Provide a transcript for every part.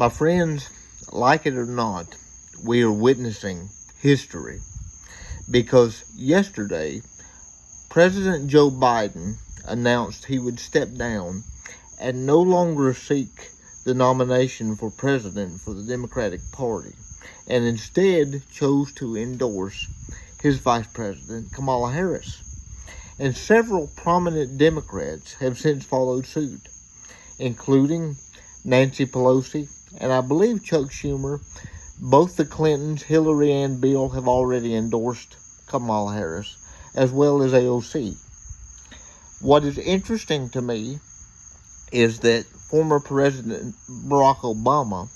My friends, like it or not, we are witnessing history because yesterday, President Joe Biden announced he would step down and no longer seek the nomination for president for the Democratic Party, and instead chose to endorse his Vice President, Kamala Harris. And several prominent Democrats have since followed suit, including Nancy Pelosi and I believe Chuck Schumer. Both the Clintons, Hillary and Bill, have already endorsed Kamala Harris, as well as AOC. What is interesting to me is that former President Barack Obama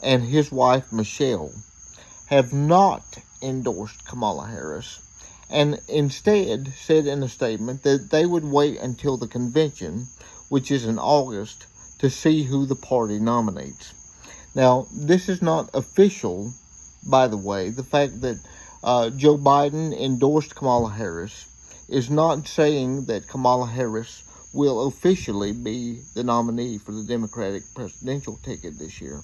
and his wife Michelle have not endorsed Kamala Harris, and instead said in a statement that they would wait until the convention, which is in August, to see who the party nominates. Now, this is not official, by the way. The fact that Joe Biden endorsed Kamala Harris is not saying that Kamala Harris will officially be the nominee for the Democratic presidential ticket this year.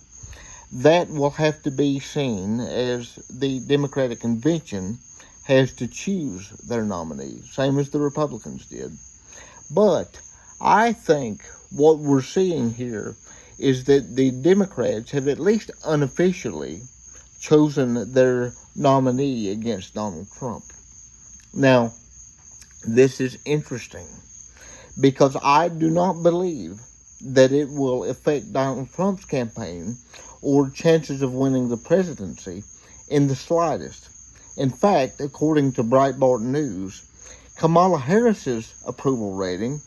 That will have to be seen as the Democratic convention has to choose their nominee, same as the Republicans did. But I think what we're seeing here is that the Democrats have at least unofficially chosen their nominee against Donald Trump. Now, this is interesting because I do not believe that it will affect Donald Trump's campaign or chances of winning the presidency in the slightest. In fact, according to Breitbart News, Kamala Harris's approval rating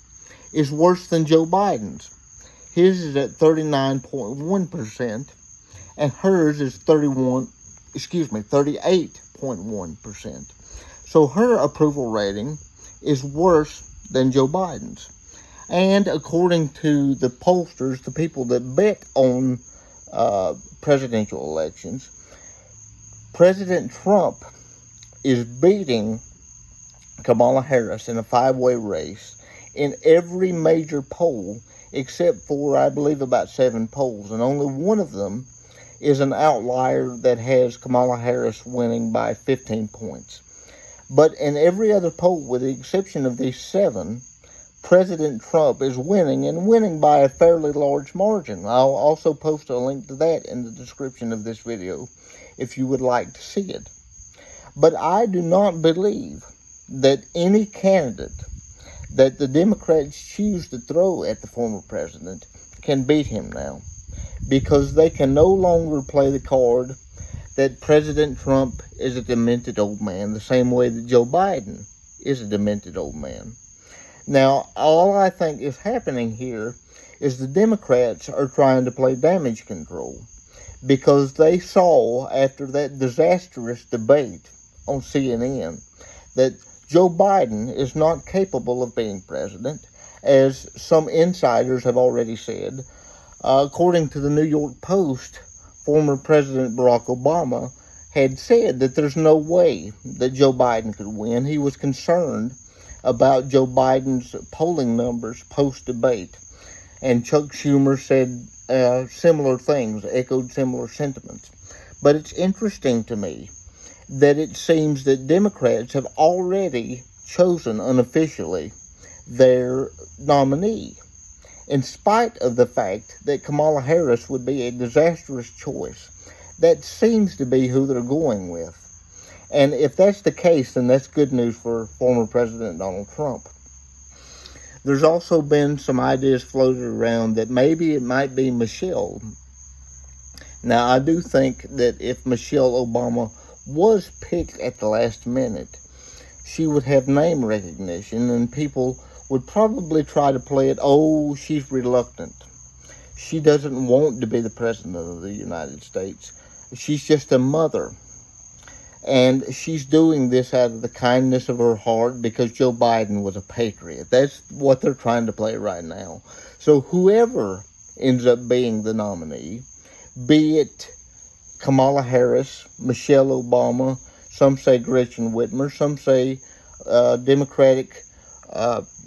is worse than Joe Biden's. His is at 39.1%, and hers is 38.1%. So her approval rating is worse than Joe Biden's. And according to the pollsters, the people that bet on presidential elections, President Trump is beating Kamala Harris in a five-way race in every major poll except for, I believe, about 7 polls. And only one of them is an outlier that has Kamala Harris winning by 15 points. But in every other poll, with the exception of these 7, President Trump is winning, and winning by a fairly large margin. I'll also post a link to that in the description of this video if you would like to see it. But I do not believe that any candidate that the Democrats choose to throw at the former president can beat him now, because they can no longer play the card that President Trump is a demented old man, the same way that Joe Biden is a demented old man. Now, all I think is happening here is the Democrats are trying to play damage control, because they saw after that disastrous debate on CNN that Joe Biden is not capable of being president, as some insiders have already said. According to the New York Post, former President Barack Obama had said that there's no way that Joe Biden could win. He was concerned about Joe Biden's polling numbers post-debate. And Chuck Schumer said similar things, echoed similar sentiments. But it's interesting to me that it seems that Democrats have already chosen unofficially their nominee, in spite of the fact that Kamala Harris would be a disastrous choice. That seems to be who they're going with. And if that's the case, then that's good news for former President Donald Trump. There's also been some ideas floated around that maybe it might be Michelle. Now, I do think that if Michelle Obama was picked at the last minute, she would have name recognition, and people would probably try to play it, oh, she's reluctant. She doesn't want to be the President of the United States. She's just a mother. And she's doing this out of the kindness of her heart because Joe Biden was a patriot. That's what they're trying to play right now. So whoever ends up being the nominee, be it Kamala Harris, Michelle Obama, some say Gretchen Whitmer, some say Democratic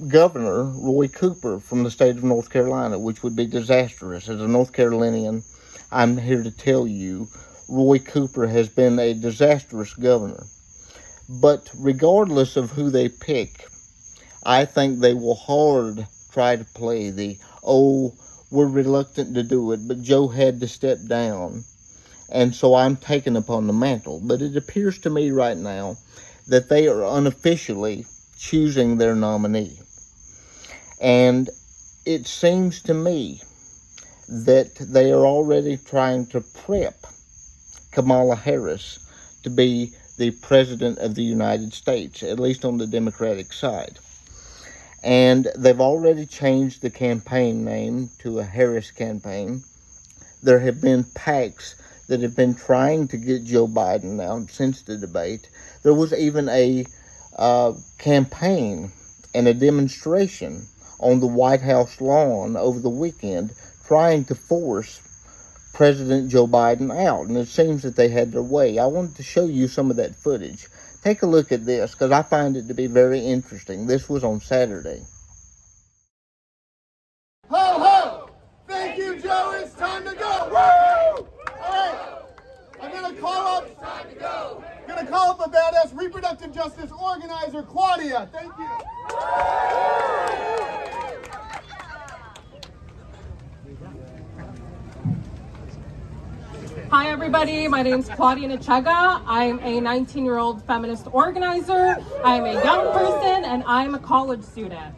Governor Roy Cooper from the state of North Carolina, which would be disastrous. As a North Carolinian, I'm here to tell you Roy Cooper has been a disastrous governor. But regardless of who they pick, I think they will hard try to play the, oh, we're reluctant to do it, but Joe had to step down, and so I'm taken upon the mantle. But it appears to me right now that they are unofficially choosing their nominee. And it seems to me that they are already trying to prep Kamala Harris to be the President of the United States, at least on the Democratic side. And they've already changed the campaign name to a Harris campaign. There have been PACs that have been trying to get Joe Biden out since the debate. There was even a campaign and a demonstration on the White House lawn over the weekend trying to force President Joe Biden out, and it seems that they had their way. I wanted to show you some of that footage. Take a look at this, because I find it to be very interesting. This was on Saturday. Ho, ho! Thank you, Joe. It's time to go. Woo! All right. I'm going to call up. It's time to go. Going to call up a badass reproductive justice organizer, Claudia. Thank you. Hi everybody, my name is Claudia Nichega. I'm a 19-year-old feminist organizer. I'm a young person and I'm a college student.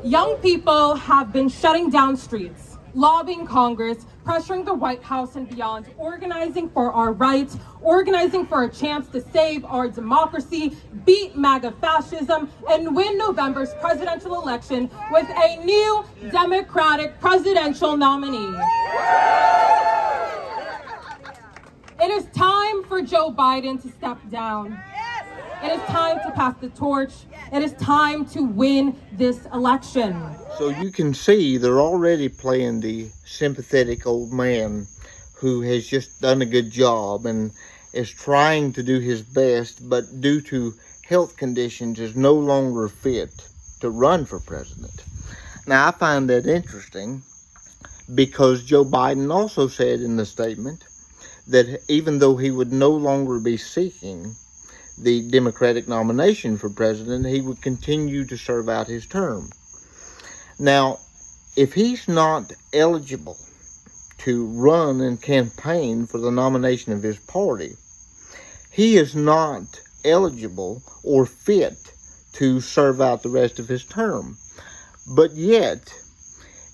Young people have been shutting down streets, lobbying Congress, pressuring the White House and beyond, organizing for our rights, organizing for a chance to save our democracy, beat MAGA fascism, and win November's presidential election with a new Democratic presidential nominee. It is time for Joe Biden to step down. It is time to pass the torch. It is time to win this election. So you can see they're already playing the sympathetic old man who has just done a good job and is trying to do his best, but due to health conditions is no longer fit to run for president. Now, I find that interesting because Joe Biden also said in the statement that even though he would no longer be seeking the Democratic nomination for president, he would continue to serve out his term. Now, if he's not eligible to run and campaign for the nomination of his party, he is not eligible or fit to serve out the rest of his term. But yet,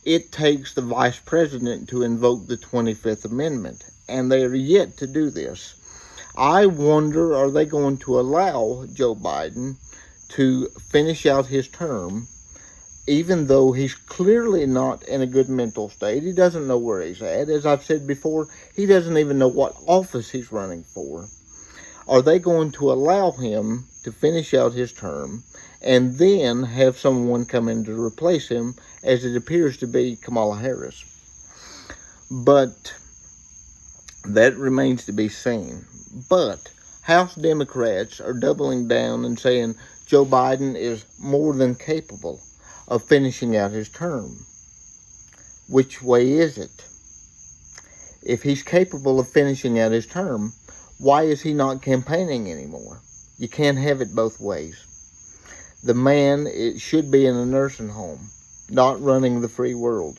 it takes the vice president to invoke the 25th Amendment, and they are yet to do this. I wonder, are they going to allow Joe Biden to finish out his term, even though he's clearly not in a good mental state? He doesn't know where he's at. As I've said before, he doesn't even know what office he's running for. Are they going to allow him to finish out his term and then have someone come in to replace him, as it appears to be Kamala Harris? But that remains to be seen. But House Democrats are doubling down and saying Joe Biden is more than capable of finishing out his term. Which way is it? If he's capable of finishing out his term, why is he not campaigning anymore? You can't have it both ways. The man should be in a nursing home, not running the free world.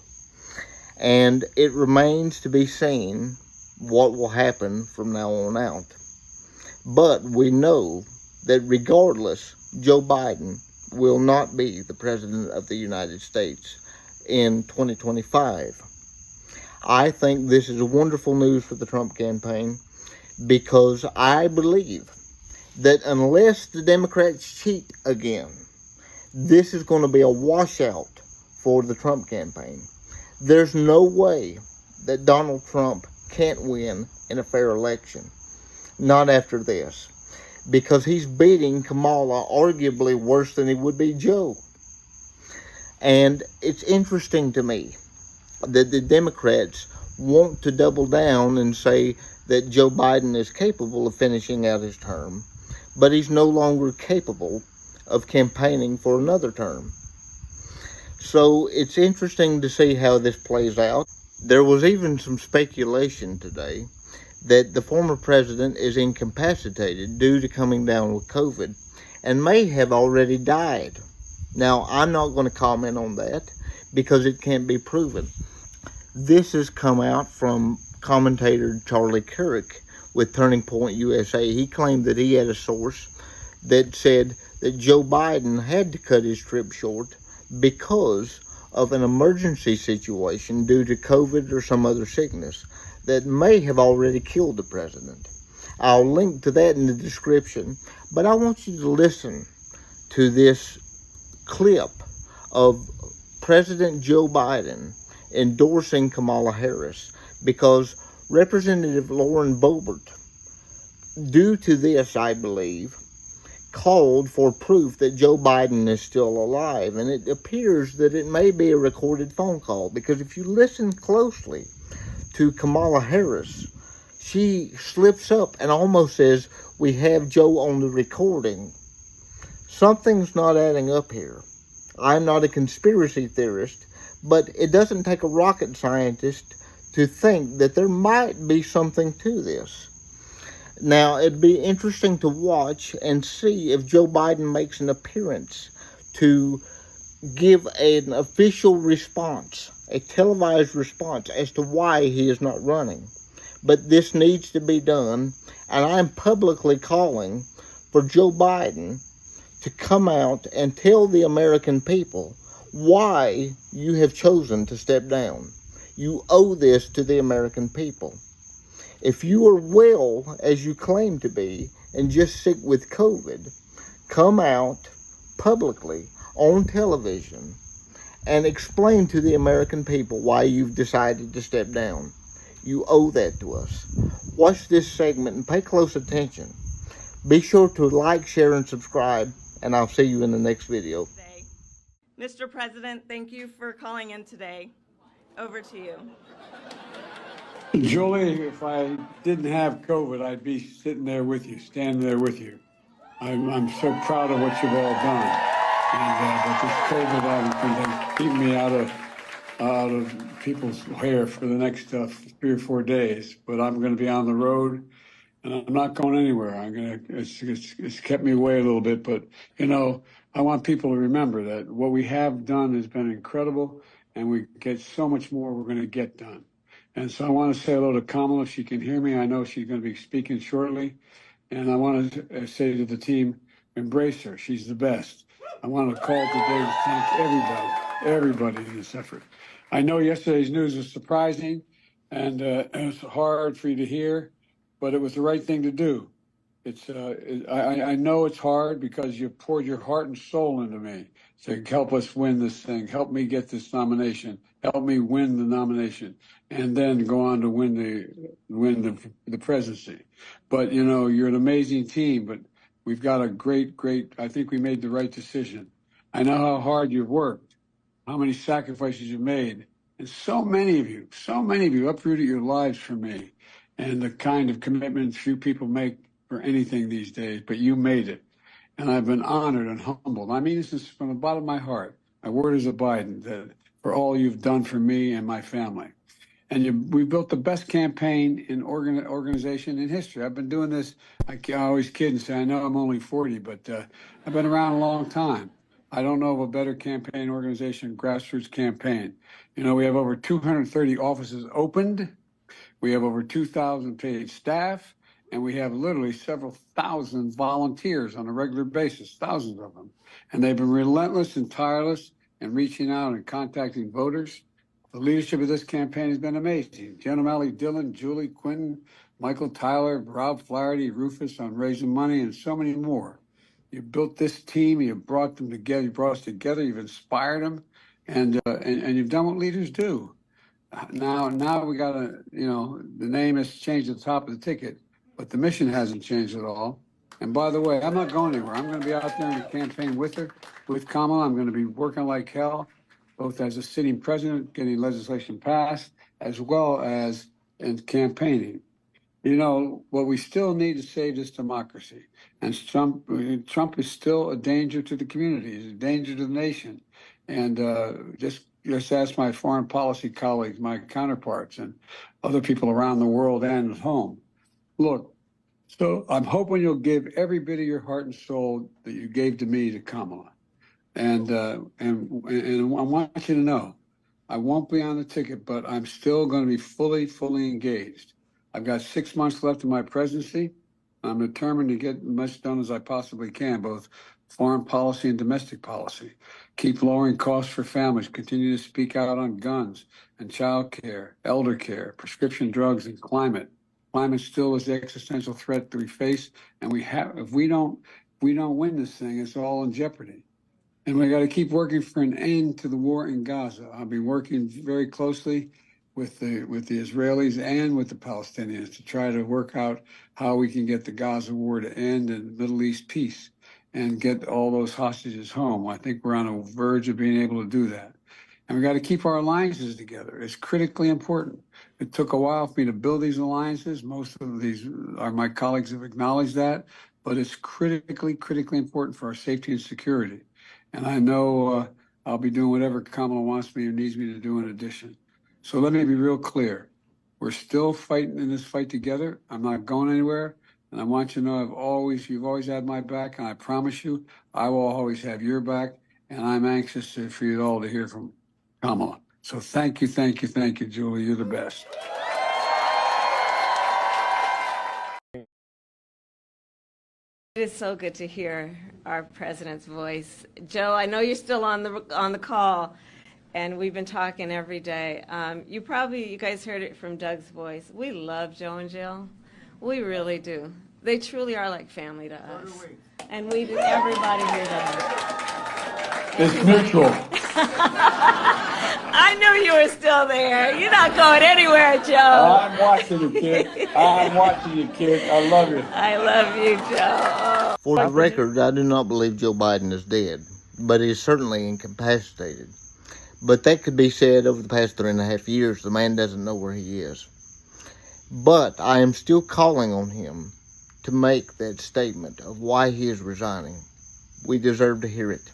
And it remains to be seen what will happen from now on out. But we know that regardless, Joe Biden will not be the President of the United States in 2025. I think this is wonderful news for the Trump campaign, because I believe that unless the Democrats cheat again, this is going to be a washout for the Trump campaign. There's no way that Donald Trump can't win in a fair election. Not after this. Because he's beating Kamala arguably worse than he would be Joe. And it's interesting to me that the Democrats want to double down and say that Joe Biden is capable of finishing out his term, but he's no longer capable of campaigning for another term. So it's interesting to see how this plays out. There was even some speculation today that the former president is incapacitated due to coming down with COVID and may have already died. Now, I'm not going to comment on that because it can't be proven. This has come out from commentator Charlie Kirk with Turning Point USA. He claimed that he had a source that said that Joe Biden had to cut his trip short because of an emergency situation due to COVID or some other sickness that may have already killed the president. I'll link to that in the description, but I want you to listen to this clip of President Joe Biden endorsing Kamala Harris because Representative Lauren Boebert, due to this, I believe, called for proof that Joe Biden is still alive. And it appears that it may be a recorded phone call, because if you listen closely to Kamala Harris, she slips up and almost says, "We have Joe on the recording." Something's not adding up here. I'm not a conspiracy theorist, but it doesn't take a rocket scientist to think that there might be something to this. Now, it'd be interesting to watch and see if Joe Biden makes an appearance to give an official response, a televised response as to why he is not running. But this needs to be done, and I'm publicly calling for Joe Biden to come out and tell the American people why you have chosen to step down. You owe this to the American people. If you are well, as you claim to be, and just sick with COVID, come out publicly on television and explain to the American people why you've decided to step down. You owe that to us. Watch this segment and pay close attention. Be sure to like, share, and subscribe, and I'll see you in the next video. Mr. President, thank you for calling in today. Over to you. Julie, if I didn't have COVID, I'd be sitting there with you, standing there with you. I'm so proud of what you've all done. But this COVID keeping me out of people's hair for the next 3 or 4 days. But I'm going to be on the road, and I'm not going anywhere. It's kept me away a little bit, but I want people to remember that what we have done has been incredible, and we get so much more we're going to get done. And so I want to say hello to Kamala. If she can hear me, I know she's going to be speaking shortly. And I want to say to the team, embrace her. She's the best. I want to call today to thank everybody in this effort. I know yesterday's news was surprising, and it's hard for you to hear, but it was the right thing to do. I know it's hard because you poured your heart and soul into me to help us win this thing, help me get this nomination, help me win the nomination, and then go on to win the presidency. But you're an amazing team. But we've got a great. I think we made the right decision. I know how hard you've worked, how many sacrifices you've made, and so many of you uprooted your lives for me, and the kind of commitment few people make for anything these days, but you made it. And I've been honored and humbled. I mean this from the bottom of my heart. My word is a Biden, for all you've done for me and my family. And we built the best campaign in organization in history. I've been doing this, I always kid and say, I know I'm only 40, but I've been around a long time. I don't know of a better campaign organization, grassroots campaign. We have over 230 offices opened. We have over 2,000 paid staff. And we have literally several thousand volunteers on a regular basis, thousands of them. And they've been relentless and tireless in reaching out and contacting voters. The leadership of this campaign has been amazing. Jen O'Malley, Dillon, Julie, Quinton, Michael Tyler, Rob Flaherty, Rufus on raising money, and so many more. You built this team. You brought them together. You brought us together. You've inspired them. And you've done what leaders do. Now we got to, the name has changed at the top of the ticket. But the mission hasn't changed at all. And by the way, I'm not going anywhere. I'm going to be out there in the campaign with her, with Kamala. I'm going to be working like hell, both as a sitting president, getting legislation passed, as well as in campaigning. What we still need to save this democracy. And Trump is still a danger to the community. He's a danger to the nation. And just just ask my foreign policy colleagues, my counterparts, and other people around the world and at home. Look, so I'm hoping you'll give every bit of your heart and soul that you gave to me to Kamala. And I want you to know, I won't be on the ticket, but I'm still going to be fully engaged. I've got 6 months left of my presidency. I'm determined to get as much done as I possibly can, both foreign policy and domestic policy. Keep lowering costs for families, continue to speak out on guns and child care, elder care, prescription drugs, and climate. Climate still is the existential threat that we face, and if we don't win this thing, it's all in jeopardy. And we got to keep working for an end to the war in Gaza. I'll be working very closely with the Israelis and with the Palestinians to try to work out how we can get the Gaza war to end and Middle East peace and get all those hostages home. I think we're on the verge of being able to do that. And we got to keep our alliances together. It's critically important. It took a while for me to build these alliances. Most of these my colleagues have acknowledged that, but it's critically important for our safety and security. And I know I'll be doing whatever Kamala wants me or needs me to do in addition. So let me be real clear. We're still fighting in this fight together. I'm not going anywhere. And I want you to know you've always had my back, and I promise you, I will always have your back. And I'm anxious for you all to hear from Kamala. So thank you, Julie. You're the best. It is so good to hear our president's voice. Joe, I know you're still on the call, and we've been talking every day. You guys heard it from Doug's voice. We love Joe and Jill. We really do. They truly are like family to us. And everybody here does. It's mutual. I knew you were still there. You're not going anywhere, Joe. I'm watching you, kid. I'm watching you, kid. I love you. I love you, Joe. For the record, I do not believe Joe Biden is dead, but he is certainly incapacitated. But that could be said over the past 3.5 years. The man doesn't know where he is. But I am still calling on him to make that statement of why he is resigning. We deserve to hear it.